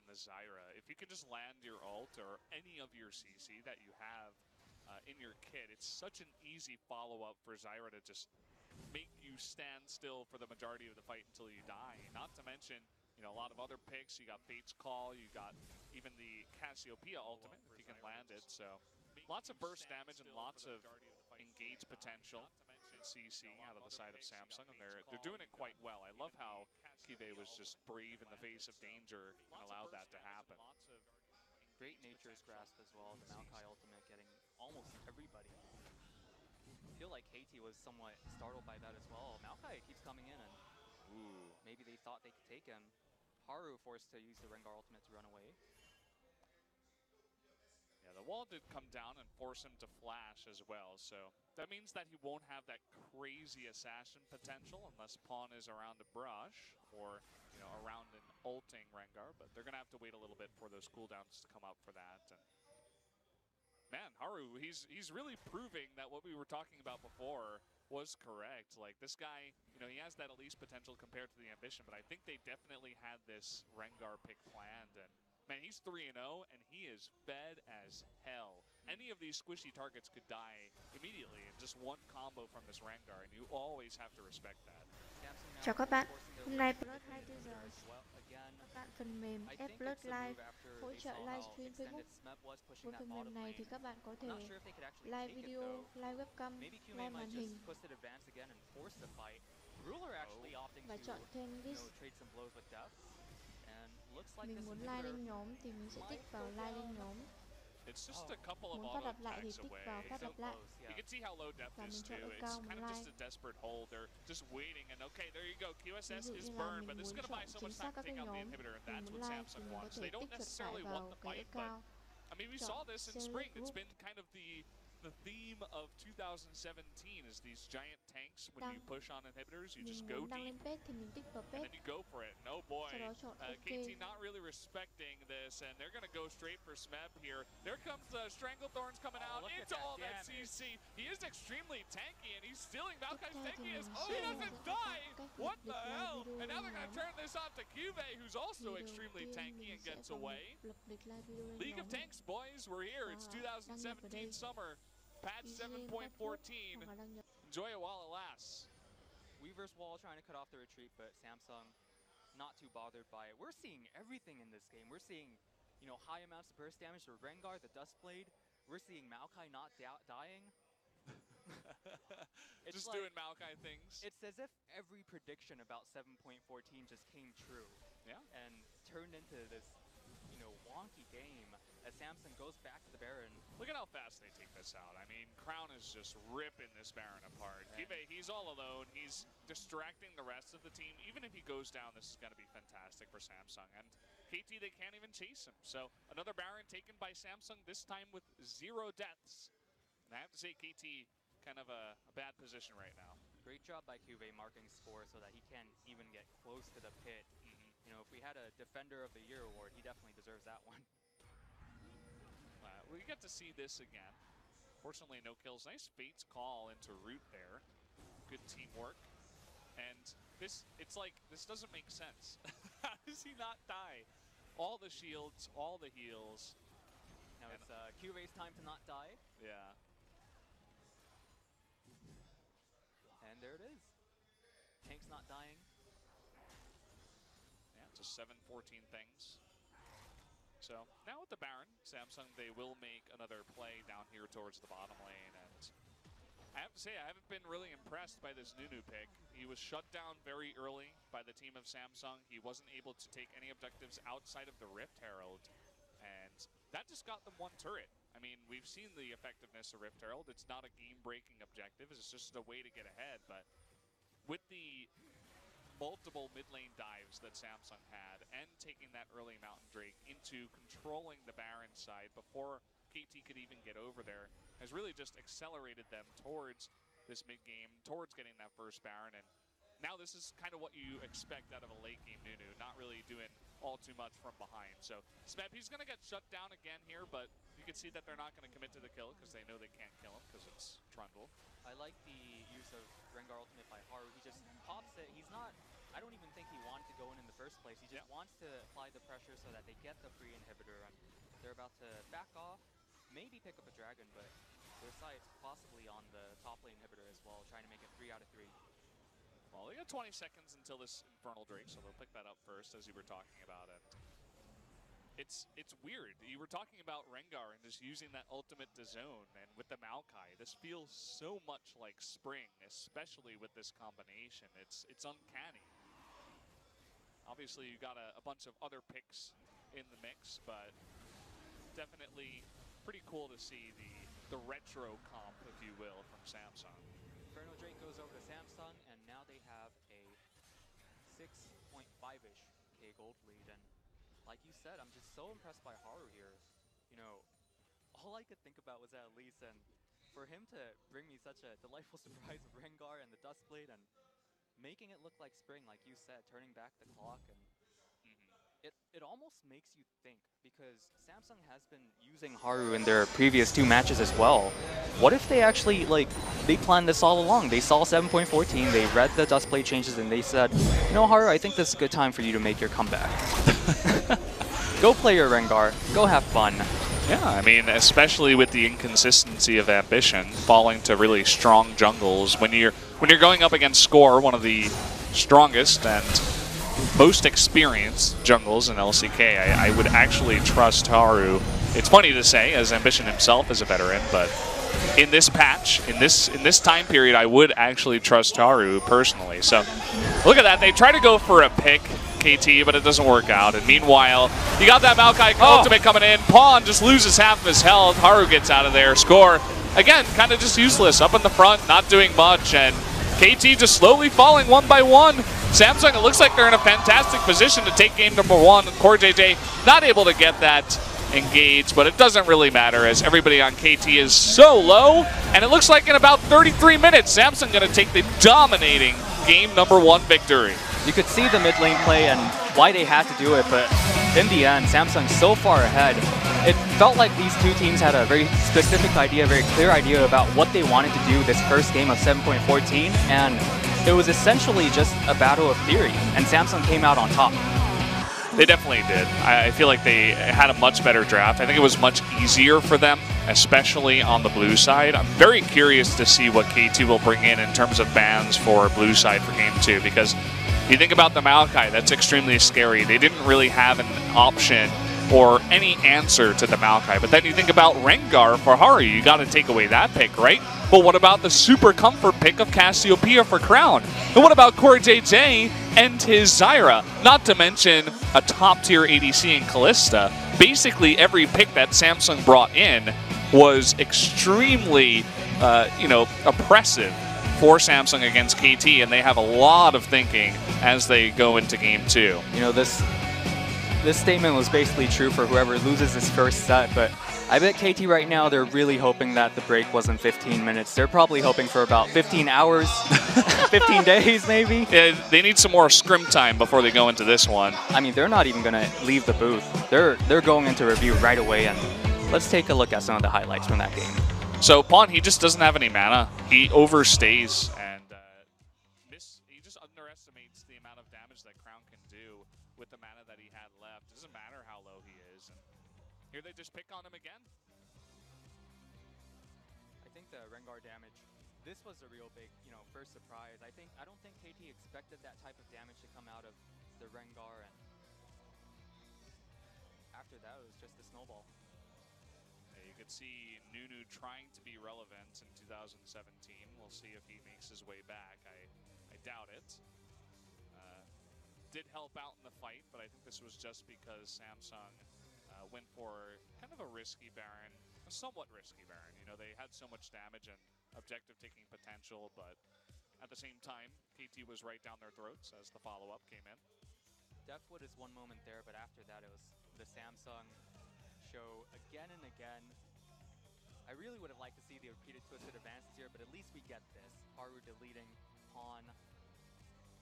the Zyra. If you can just land your ult or any of your CC that you have in your kit, it's such an easy follow-up for Zyra to just make you stand still for the majority of the fight until you die. Not to mention, you know, a lot of other picks. You got Fate's Call, you got even the Cassiopeia ultimate, if you can land it. So lots of burst damage and lots of engage potential in CC out of the side of Samsung, and they're doing it quite well. I love how Kive was just brave in the face of danger and allowed that to happen. Great Nature's Grasp as well, the Maokai ultimate getting almost everybody. I feel like KT was somewhat startled by that as well. Maokai keeps coming in, and maybe they thought they could take him. Haru forced to use the Rengar ultimate to run away. Yeah, the wall did come down and force him to flash as well, so that means that he won't have that crazy assassin potential unless Pawn is around a brush or, you know, around an ulting Rengar, but they're going to have to wait a little bit for those cooldowns to come up for that. And man, Haru, he's really proving that what we were talking about before was correct. Like, this guy, you know, he has that Elise potential compared to the Ambition, but I think they definitely had this Rengar pick planned, and man, he's 3-0, and he is fed as hell. Any of these squishy targets could die immediately in just one combo from this Rengar, and you always have to respect that. Chào các bạn, hôm nay Plus 24 giờ các bạn phần mềm F Plus Live hỗ trợ livestream Facebook. Với phần mềm này thì các bạn có thể live video, live webcam, live màn hình và chọn thêm list. Mình muốn like lên nhóm thì mình sẽ tích vào like lên nhóm. It's just a couple of Muốn phát đập lại thì tích vào phát đập lại. You can see how low depth is too. It's kind of just a desperate hold. They're just waiting, and okay, there you go. QSS is burned, but this is going to buy so much time to take out the inhibitor, and that's what Samsung wants. They don't necessarily want the fight, but I mean, we saw this in spring. It's been kind of the theme of 2017 is these giant tanks. When you push on inhibitors, you just go deep, and then you go for it. And oh boy, KT not really respecting this, and they're going to go straight for Smeb here. There comes the Stranglethorns coming out into all that CC. He is extremely tanky, and he's stealing Maokai's tankiness. Oh, he doesn't die! What the hell? And now they're going to turn this on to Cuvée, who's also extremely tanky and gets away. League of Tanks, boys, we're here. It's 2017 summer. Patch 7.14. Enjoy it while it lasts. Weaver's Wall trying to cut off the retreat, but Samsung not too bothered by it. We're seeing everything in this game. We're seeing, you know, high amounts of burst damage to Rengar, the Dustblade. We're seeing Maokai not dying. It's just like, doing Maokai things. It's as if every prediction about 7.14 just came true. Yeah. And turned into this, you know, wonky game as Samsung goes back to the Baron. Look at how fast they take this out. I mean, Crown is just ripping this Baron apart. Kive, he's all alone. He's distracting the rest of the team. Even if he goes down, this is going to be fantastic for Samsung. And KT, they can't even chase him. So another Baron taken by Samsung, this time with 0 deaths. And I have to say, KT, kind of a bad position right now. Great job by Cuvée marking score so that he can't even get close to the pit. You know, if we had a Defender of the Year award, he definitely deserves that one. We get to see this again. Fortunately, no kills. Nice Fate's Call into root there. Good teamwork. And this, it's like, this doesn't make sense. How does he not die? All the shields, all the heals. Now it's Cuvé's time to not die. Yeah. And there it is. Tank's not dying. Yeah, just 7-14 things. So now with the Baron, Samsung, they will make another play down here towards the bottom lane. And I have to say, I haven't been really impressed by this Nunu pick. He was shut down very early by the team of Samsung. He wasn't able to take any objectives outside of the Rift Herald. And that just got them 1 turret. I mean, we've seen the effectiveness of Rift Herald. It's not a game-breaking objective. It's just a way to get ahead. But with the multiple mid lane dives that Samsung had and taking that early Mountain Drake into controlling the Baron side before KT could even get over there has really just accelerated them towards this mid game, towards getting that first Baron. And now this is kind of what you expect out of a late game Nunu, not really doing all too much from behind. So Smeb, he's going to get shut down again here, but you can see that they're not going to commit to the kill because they know they can't kill him because it's Trundle. I like the use of Rengar ultimate by Haru. He just pops it. He's not I don't even think he wanted to go in the first place. He just wants to apply the pressure so that they get the free inhibitor, and they're about to back off, maybe pick up a dragon, but their sight's possibly on the top lane inhibitor as well, trying to make it 3 out of 3. Well, they got 20 seconds until this Infernal Drake, so they'll pick that up first, as you were talking about it. It's weird. You were talking about Rengar and just using that ultimate to zone, and with the Maokai, this feels so much like spring, especially with this combination. It's uncanny. Obviously, you got a bunch of other picks in the mix, but definitely pretty cool to see the retro comp, if you will, from Samsung. Infernal Drake goes over to Samsung, and now they have a 6.5-ish K gold lead, and like you said, I'm just so impressed by Haru here. You know, all I could think about was Elise, and for him to bring me such a delightful surprise of Rengar and the Duskblade and making it look like spring, like you said, turning back the clock, and it almost makes you think, because Samsung has been using Haru in their previous 2 matches as well. What if they actually, like, they planned this all along? They saw 7.14, they read the Duskblade changes, and they said, you know, Haru, I think this is a good time for you to make your comeback. Go play your Rengar, go have fun. Yeah, I mean, especially with the inconsistency of Ambition, falling to really strong jungles. When you're going up against Score, one of the strongest and most experienced jungles in LCK, I would actually trust Haru. It's funny to say, as Ambition himself is a veteran, but in this patch, in this time period, I would actually trust Haru personally. So look at that. They try to go for a pick, KT, but it doesn't work out. And meanwhile, you got that Maokai ultimate coming in. Pawn just loses half of his health. Haru gets out of there. Score, again, kind of just useless. Up in the front, not doing much. And KT just slowly falling one by one. Samsung, it looks like they're in a fantastic position to take game number 1. CoreJJ not able to get that engaged, but it doesn't really matter as everybody on KT is so low. And it looks like in about 33 minutes, Samsung going to take the dominating game number 1 victory. You could see the mid lane play and why they had to do it, but in the end, Samsung's so far ahead. It felt like these 2 teams had a very specific idea, a very clear idea about what they wanted to do this first game of 7.14, and it was essentially just a battle of theory, and Samsung came out on top. They definitely did. I feel like they had a much better draft. I think it was much easier for them, especially on the blue side. I'm very curious to see what KT will bring in terms of bans for blue side for game 2, because you think about the Maokai, that's extremely scary. They didn't really have an option or any answer to the Maokai. But then you think about Rengar for Haru, you got to take away that pick, right? But what about the super comfort pick of Cassiopeia for Crown? And what about CoreJJ and his Zyra? Not to mention a top-tier ADC in Kalista. Basically, every pick that Samsung brought in was extremely, oppressive for Samsung against KT, and they have a lot of thinking as they go into game 2. You know, this statement was basically true for whoever loses this first set, but I bet KT right now, they're really hoping that the break wasn't 15 minutes. They're probably hoping for about 15 hours, 15 days maybe. Yeah, they need some more scrim time before they go into this one. I mean, they're not even going to leave the booth. They're going into review right away, and let's take a look at some of the highlights from that game. So Pawn, he just doesn't have any mana. He overstays, and he just underestimates the amount of damage that Crown can do with the mana that he had left. Doesn't matter how low he is. And here they just pick on him again. I think the Rengar damage, this was a real big, first surprise. I don't think KT expected that type of damage to come out of the Rengar, and after that, it was just a snowball. You could see Nunu trying to be relevant in 2017. We'll see if he makes his way back. I doubt it. Did help out in the fight, but I think this was just because Samsung went for kind of a risky Baron, a somewhat risky Baron. You know, they had so much damage and objective taking potential, but at the same time, KT was right down their throats as the follow-up came in. Deathwood is one moment there, but after that, it was the Samsung show again and again. I really would have liked to see the repeated twisted advances here, but at least we get this. Haru deleting Pawn.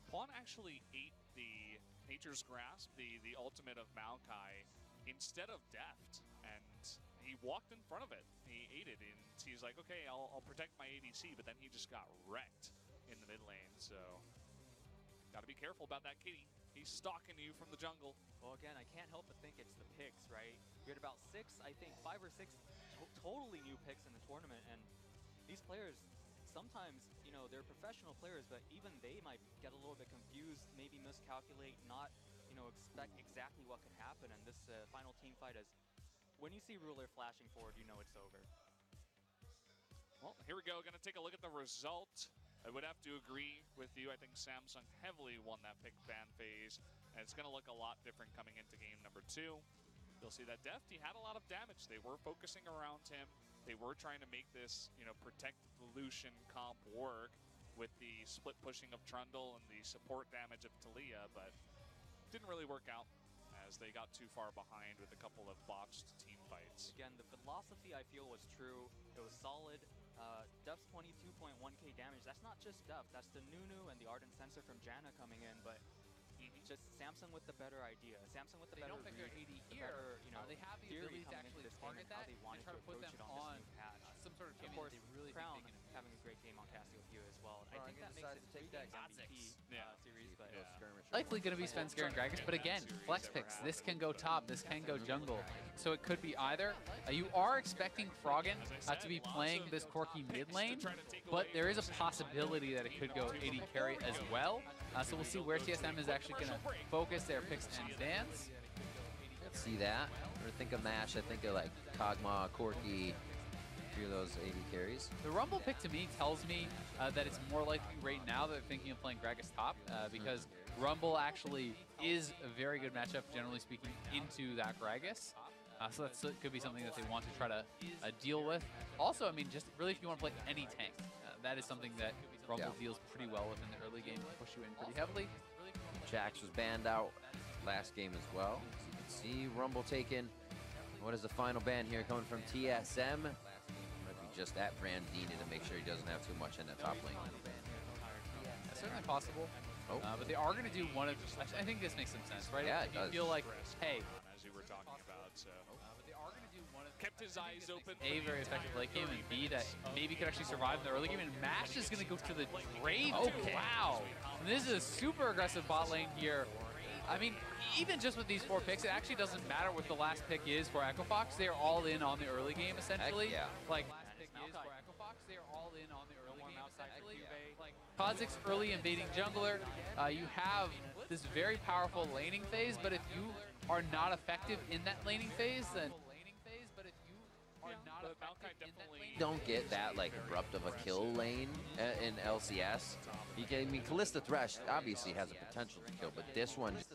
Pawn actually ate the Nature's Grasp, the ultimate of Maokai, instead of Deft, and he walked in front of it. He ate it, and he's like, okay, I'll protect my ADC, but then he just got wrecked in the mid lane, so Got to be careful about that kitty. He's stalking you from the jungle. Well, again, I can't help but think it's the picks, right? You had about 6, I think 5 or 6 totally new picks in the tournament, and these players, sometimes, you know, they're professional players, but even they might get a little bit confused, maybe miscalculate, not, you know, expect exactly what could happen. And this final team fight is, when you see Ruler flashing forward, you know it's over. Well, here we go. Going to take a look at the result. I would have to agree with you. I think Samsung heavily won that pick ban phase, and it's going to look a lot different coming into game number 2. You'll see that Deft, he had a lot of damage. They were focusing around him. They were trying to make this, you know, protect the Lucian comp work with the split pushing of Trundle and the support damage of Talia, but didn't really work out as they got too far behind with a couple of botched team fights. Again, the philosophy I feel was true. It was solid. Duff's 22.1k damage. That's not just Duff. That's the Nunu and the Ardent Sensor from Janna coming in, but just Samsung with the better idea. Samsung with the better read, their AD here. You know, they have the ability to actually target that and try to put them on some sort of champion that they really Crown think they can having a great game on Cassio Q as well. And I think that makes it take that MVP series, but likely going to be Svenskar and Gragas, but again, flex picks. This can go top, this can go jungle. So it could be either. You are expecting Froggen to be playing this Corki mid lane, but there is a possibility that it could go AD carry as well. So we'll see where TSM is actually going to focus their picks and bans. See that? Or think of Mash, I think of like Kog'Maw, Corki, a few of those AD carries. The Rumble pick to me tells me that it's more likely right now that they're thinking of playing Gragas top because Rumble actually is a very good matchup, generally speaking, into that Gragas. So that could be something that they want to try to deal with. Also, I mean, just really if you want to play any tank, that is something that Rumble deals pretty well with in the early game to push you in pretty heavily. Jax was banned out last game as well. So you can see Rumble taken. What is the final ban here coming from TSM? Might be just at Brandini to make sure he doesn't have too much in that top lane. That's certainly possible. Oh. But they are going to do one of. I think this makes some sense, right? Yeah, it you does. feel like, hey, As you were talking about, so but they are going to do one of. kept his eyes open. A, very effective late game, and B, that maybe could actually survive in the early game. And Mash is going to go to the Draven. Okay. Wow. And this is a super aggressive bot lane here. I mean, even just with these 4 picks, it actually doesn't matter what the last pick is for Echo Fox. They are all in on the early game, essentially. Heck yeah. Like, last pick is for Echo Fox. They are all in on the early game, essentially. Like, Kha'Zix early invading jungler. You have this very powerful laning phase, but if you are not effective in that laning phase, then Don't get that like abrupt of a kill lane in LCS. You can, I mean, Kalista Thresh obviously has a potential to kill, but this one is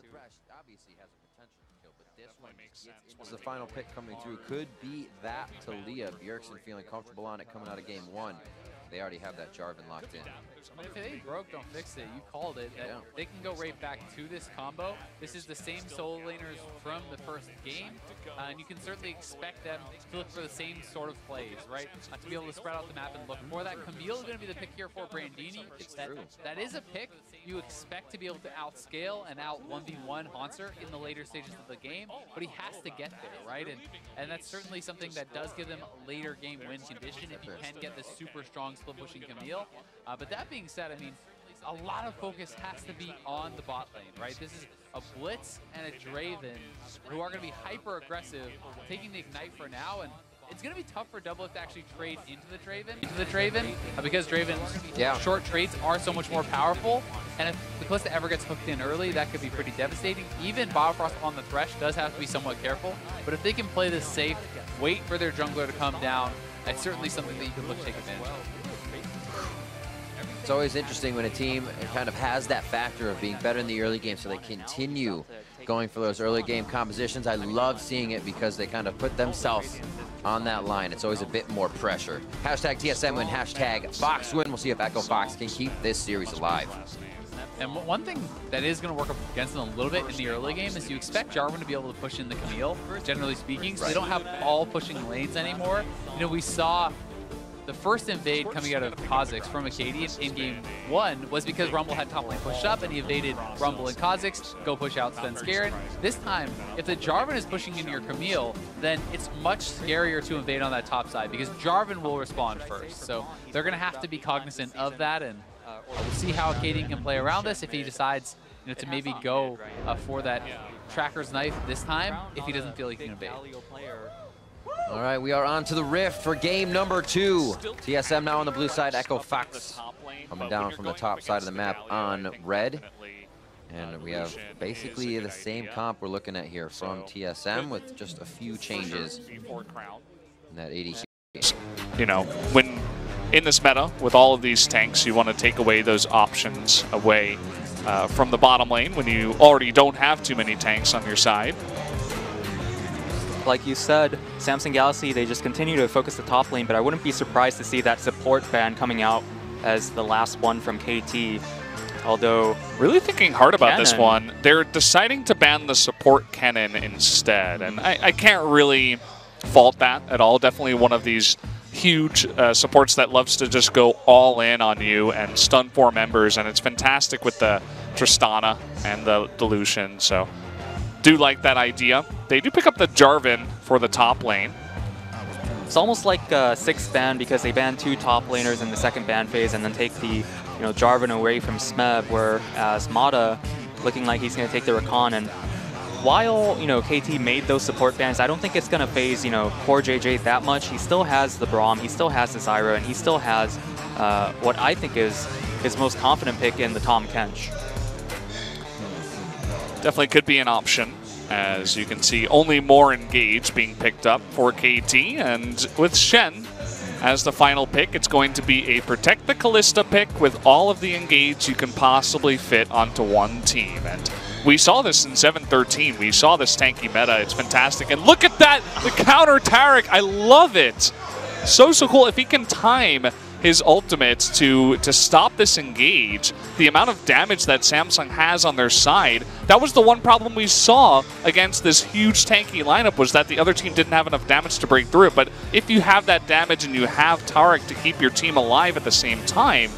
the final pick coming through. Could be that Talia. Bjergsen feeling comfortable on it coming out of game 1. They already have that Jarvan locked in. But if it ain't broke, don't fix it. You called it. Yeah. They can go right back to this combo. This is the same solo laners from the first game, and you can certainly expect them to look for the same sort of plays, right? To be able to spread out the map and look for that. Camille is going to be the pick here for Brandini. That is a pick you expect to be able to outscale and out 1v1 Haunter in the later stages of the game, but he has to get there, right? And that's certainly something that does give them a later game win condition if you can get the super strong split pushing Camille. But that being said, I mean, a lot of focus has to be on the bot lane, right? This is a Blitz and a Draven who are going to be hyper aggressive, taking the Ignite for now, and it's going to be tough for Double to actually trade into the Draven, because Draven's short trades are so much more powerful, and if the Kalista ever gets hooked in early, that could be pretty devastating. Even Biofrost on the Thresh does have to be somewhat careful, but if they can play this safe, wait for their jungler to come down, it's certainly something that you can look to take advantage of. It's always interesting when a team kind of has that factor of being better in the early game, so they continue going for those early game compositions. I love seeing it because they kind of put themselves on that line. It's always a bit more pressure. Hashtag TSM win, hashtag Fox win. We'll see if Echo Fox can keep this series alive. And one thing that is going to work up against them a little bit in the early game is you expect Jarvan to be able to push in the Camille, generally speaking, so they don't have all pushing lanes anymore. You know, we saw the first invade coming out of Kha'Zix from Acadian in game 1 was because Rumble had top lane pushed up and he evaded Rumble and Kha'Zix, go push out Svenskar. This time, if the Jarvan is pushing into your Camille, then it's much scarier to invade on that top side because Jarvan will respond first. So they're going to have to be cognizant of that, and We'll see how Katie can play around this if he decides to maybe go for that Tracker's Knife this time, if he doesn't feel he can evade. All right, we are on to the Rift for game number 2. TSM now on the blue side, Echo Fox coming down from the top side of the map on red. And we have basically the same comp we're looking at here from TSM with just a few changes in that ADC. You know, when in this meta with all of these tanks, you want to take away those options away from the bottom lane when you already don't have too many tanks on your side. Like you said, Samsung Galaxy, they just continue to focus the top lane, but I wouldn't be surprised to see that support ban coming out as the last one from KT. Although, really thinking hard about this one, they're deciding to ban the support cannon instead, and I can't really fault that at all. Definitely one of these huge supports that loves to just go all in on you and stun 4 members, and it's fantastic with the Tristana and the Lucian, so do like that idea. They do pick up the Jarvan for the top lane. It's almost like a 6th ban because they ban 2 top laners in the 2nd ban phase and then take the Jarvan away from Smeb, whereas Mata looking like he's going to take the Rakan. And while KT made those support bans, I don't think it's going to phase poor JJ that much. He still has the Braum, he still has the Zyra, and he still has what I think is his most confident pick in the Tahm Kench. Definitely could be an option. As you can see, only more Engage being picked up for KT, and with Shen as the final pick, it's going to be a Protect the Kalista pick with all of the Engage you can possibly fit onto one team. And we saw this in 7-13. We saw this tanky meta. It's fantastic. And look at that, the counter Taric. I love it. So cool. If he can time his ultimate to stop this Engage, the amount of damage that Samsung has on their side, that was the one problem we saw against this huge tanky lineup, was that the other team didn't have enough damage to break through it. But if you have that damage and you have Taric to keep your team alive at the same time,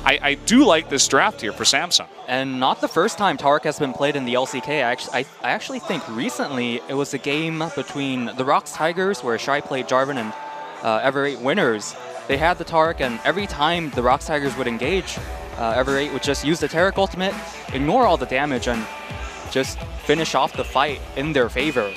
I do like this draft here for Samsung. And not the first time Taric has been played in the LCK. I actually think recently it was a game between the ROX Tigers where Shai played Jarvan and Ever8 winners. They had the Taric, and every time the ROX Tigers would engage, Ever8 would just use the Taric ultimate, ignore all the damage, and just finish off the fight in their favor.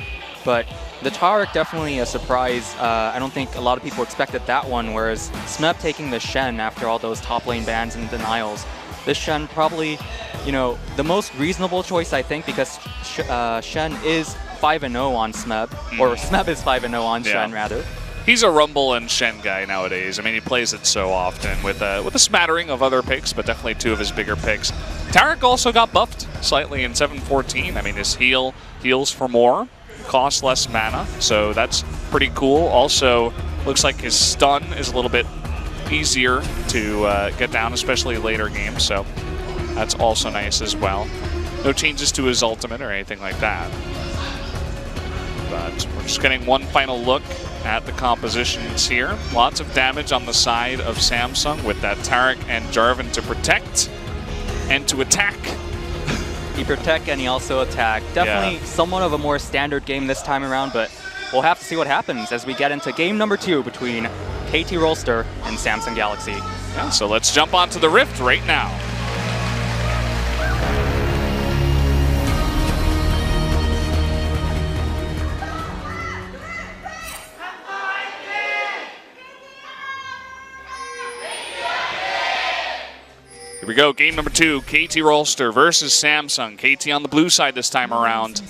But the Taric definitely a surprise. I don't think a lot of people expected that one, whereas Smeb taking the Shen after all those top lane bans and denials. This Shen probably, the most reasonable choice, I think, because Shen is 5-0 on Smeb, or Smeb is 5-0 on Shen, rather. He's a Rumble and Shen guy nowadays. I mean, he plays it so often with a smattering of other picks, but definitely 2 of his bigger picks. Taric also got buffed slightly in 7-14. I mean, his heals for more, costs less mana, so that's pretty cool. Also, looks like his stun is a little bit easier to get down, especially later games, so that's also nice as well. No changes to his ultimate or anything like that. But we're just getting one final look at the compositions here. Lots of damage on the side of Samsung with that Taric and Jarvan to protect and to attack. He protect and he also attack. Definitely somewhat of a more standard game this time around, but we'll have to see what happens as we get into game number 2 between KT Rolster and Samsung Galaxy. Yeah, so let's jump onto the Rift right now. Here we go, game number 2, KT Rolster versus Samsung. KT on the blue side this time around.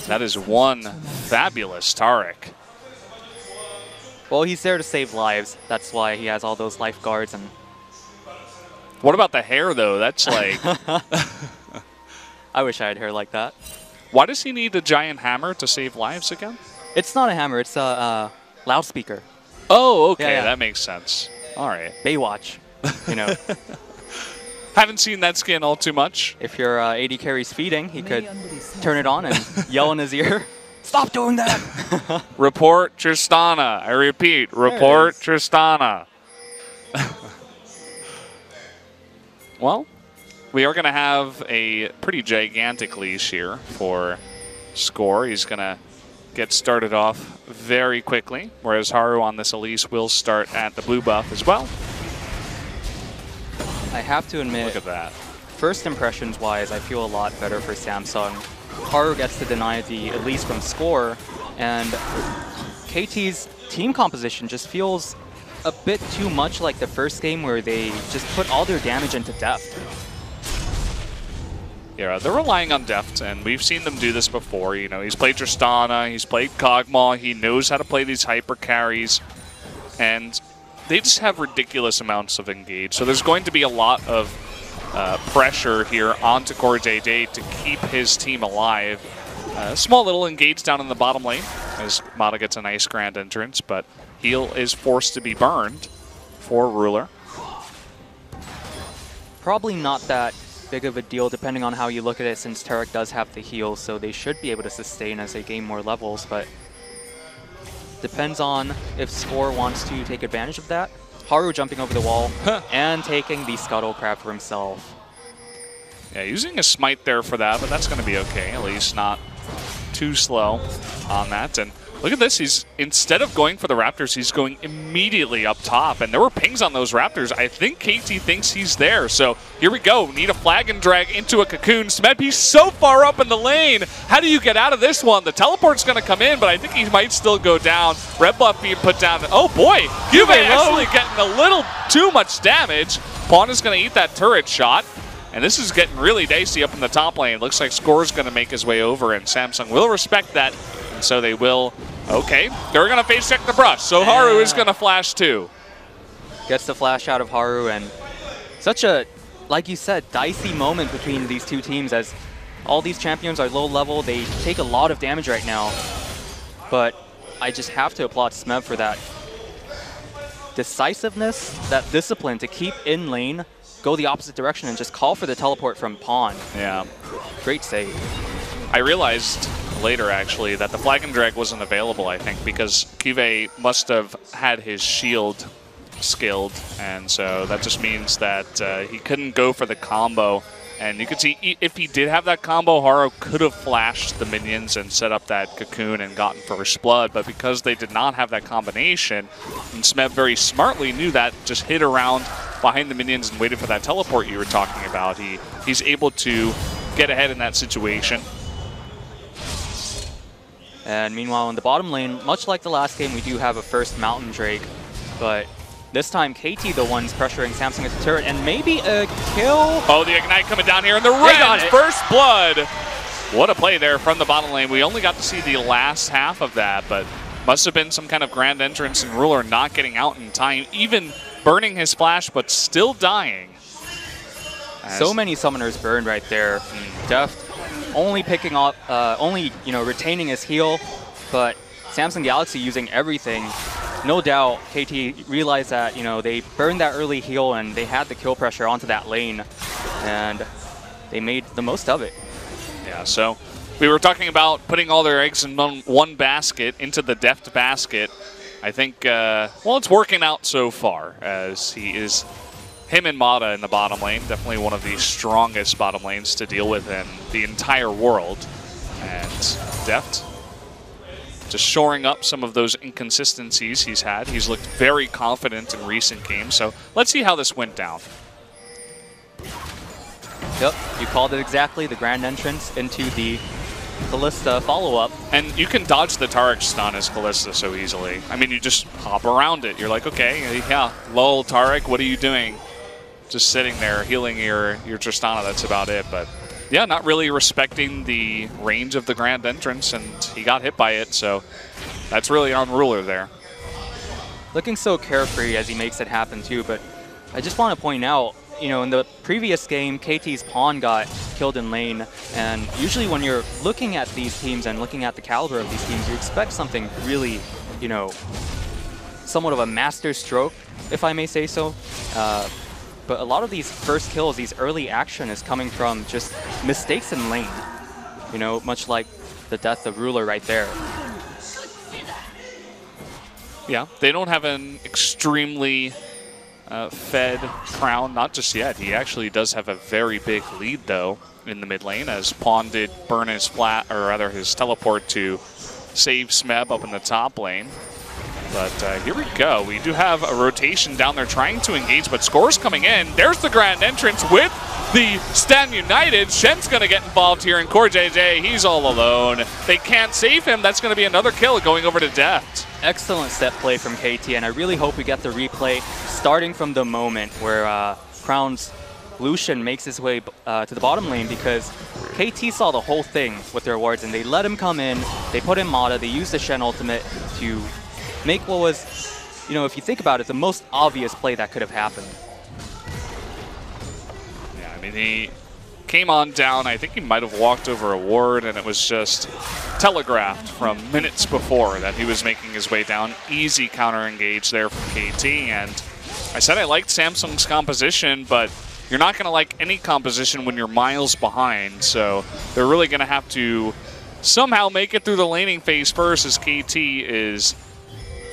That is one fabulous Taric. Well, he's there to save lives. That's why he has all those lifeguards. And what about the hair, though? That's like... I wish I had hair like that. Why does he need a giant hammer to save lives again? It's not a hammer. It's a loudspeaker. Oh, okay. Yeah. That makes sense. All right. Baywatch, Haven't seen that skin all too much. If your AD carry's feeding, he could turn it on and yell in his ear, "Stop doing that!" Report Tristana. I repeat, report Tristana. Well, we are going to have a pretty gigantic leash here for Score. He's going to get started off very quickly, whereas Haru on this Elise will start at the blue buff as well. I have to admit, Look at that. First impressions-wise, I feel a lot better for Samsung. Haru gets to deny the at least from score, and KT's team composition just feels a bit too much like the first game where they just put all their damage into Deft. Yeah, they're relying on Deft, and we've seen them do this before. You know, he's played Tristana, he's played Kog'Maw, he knows how to play these hyper carries, and they just have ridiculous amounts of engage. So there's going to be a lot of pressure here onto CoreJJ to keep his team alive. Small little engage down in the bottom lane as Mata gets a nice grand entrance, but heal is forced to be burned for Ruler. Probably not that big of a deal depending on how you look at it, since Tarek does have the heal, so they should be able to sustain as they gain more levels, but depends on if Score wants to take advantage of that. Haru jumping over the wall and taking the Scuttle Crab for himself. Yeah, using a smite there for that, but that's going to be okay. At least not too slow on that. And look at this. He's, instead of going for the Raptors, he's going immediately up top. And there were pings on those Raptors. I think KT thinks he's there. So here we go. Need a flag and drag into a cocoon. Smeb, he's so far up in the lane. How do you get out of this one? The teleport's going to come in, but I think he might still go down. Red buff being put down. Oh boy, Juve actually getting a little too much damage. Pawn is going to eat that turret shot. And this is getting really dicey up in the top lane. Looks like Score's going to make his way over, and Samsung will respect that. And so they will. Okay, they're going to face check the brush. So Haru is going to flash too. Gets the flash out of Haru, and such a, like you said, dicey moment between these two teams as all these champions are low level. They take a lot of damage right now. But I just have to applaud Smeb for that decisiveness, that discipline to keep in lane, go the opposite direction, and just call for the teleport from Pawn. Yeah. Great save. I realized later, actually, that the flag and drag wasn't available, I think, because Kive must have had his shield skilled, and so that just means that he couldn't go for the combo. And you can see, if he did have that combo, Haru could have flashed the minions and set up that cocoon and gotten first blood, but because they did not have that combination, and Smeb very smartly knew that, just hid around behind the minions and waited for that teleport you were talking about, he's able to get ahead in that situation. And meanwhile, in the bottom lane, much like the last game, we do have a first Mountain Drake, but this time, KT the one's pressuring Samsung at the turret, and maybe a kill. Oh, the Ignite coming down here, and the Rend, first blood. What a play there from the bottom lane. We only got to see the last half of that, but must have been some kind of grand entrance and Ruler not getting out in time, even burning his flash, but still dying. So many summoners burned right there. Deft only picking up, retaining his heal, but Samsung Galaxy using everything. No doubt, KT realized that, they burned that early heal and they had the kill pressure onto that lane, and they made the most of it. Yeah, so we were talking about putting all their eggs in one basket, into the Deft basket. I think, well, it's working out so far, as him and Mata in the bottom lane, definitely one of the strongest bottom lanes to deal with in the entire world. And Deft just shoring up some of those inconsistencies he's had. He's looked very confident in recent games, so let's see how this went down. Yep, you called it exactly, the grand entrance into the Kalista follow-up. And you can dodge the Tarek stun as Kalista so easily. I mean, you just hop around it. You're like, okay, yeah, lol, Tarek, what are you doing? Just sitting there healing your Tristana, that's about it. But yeah, not really respecting the range of the grand entrance, and he got hit by it, so that's really on Ruler there. Looking so carefree as he makes it happen too, but I just want to point out, in the previous game, KT's Pawn got killed in lane, and usually when you're looking at these teams and looking at the caliber of these teams, you expect something really, somewhat of a master stroke, if I may say so. But a lot of these first kills, these early action is coming from just mistakes in lane. Much like the death of Ruler right there. Yeah, they don't have an extremely fed Crown, not just yet. He actually does have a very big lead, though, in the mid lane, as Pawn did burn his teleport to save Smeb up in the top lane. But here we go. We do have a rotation down there trying to engage, but scores coming in. There's the grand entrance with the Stand United. Shen's going to get involved here, and Core JJ, he's all alone. They can't save him. That's going to be another kill going over to Deft. Excellent set play from KT, and I really hope we get the replay starting from the moment where Crown's Lucian makes his way to the bottom lane, because KT saw the whole thing with their wards, and they let him come in, they put in Mata, they used the Shen ultimate to make what was, if you think about it, the most obvious play that could have happened. Yeah, I mean, he came on down. I think he might have walked over a ward, and it was just telegraphed from minutes before that he was making his way down. Easy counter engage there from KT, and I said I liked Samsung's composition, but you're not going to like any composition when you're miles behind, so they're really going to have to somehow make it through the laning phase first, as KT is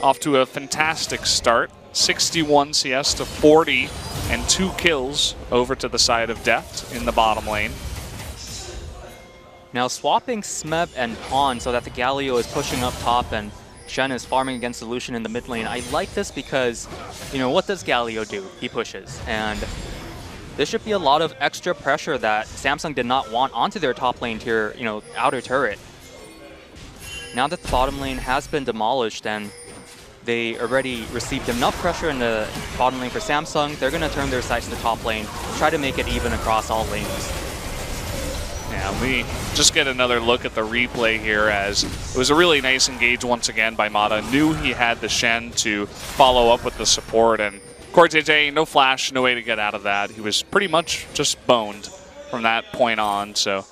off to a fantastic start. 61 CS to 40 and 2 kills over to the side of Deft in the bottom lane. Now swapping Smeb and Pawn so that the Galio is pushing up top and Shen is farming against the Lucian in the mid lane. I like this because, what does Galio do? He pushes. And this should be a lot of extra pressure that Samsung did not want onto their top lane tier, outer turret. Now that the bottom lane has been demolished and they already received enough pressure in the bottom lane for Samsung, they're going to turn their sights to the top lane, try to make it even across all lanes. Yeah, we just get another look at the replay here, as it was a really nice engage once again by Mata. Knew he had the Shen to follow up with the support, and Core JJ, no flash, no way to get out of that. He was pretty much just boned from that point on, so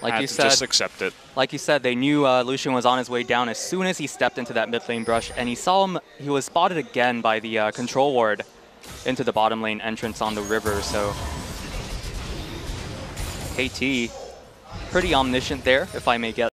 like you said, just accept it. Like you said, they knew Lucian was on his way down as soon as he stepped into that mid lane brush, and he saw him. He was spotted again by the control ward into the bottom lane entrance on the river. So KT, pretty omniscient there, if I may get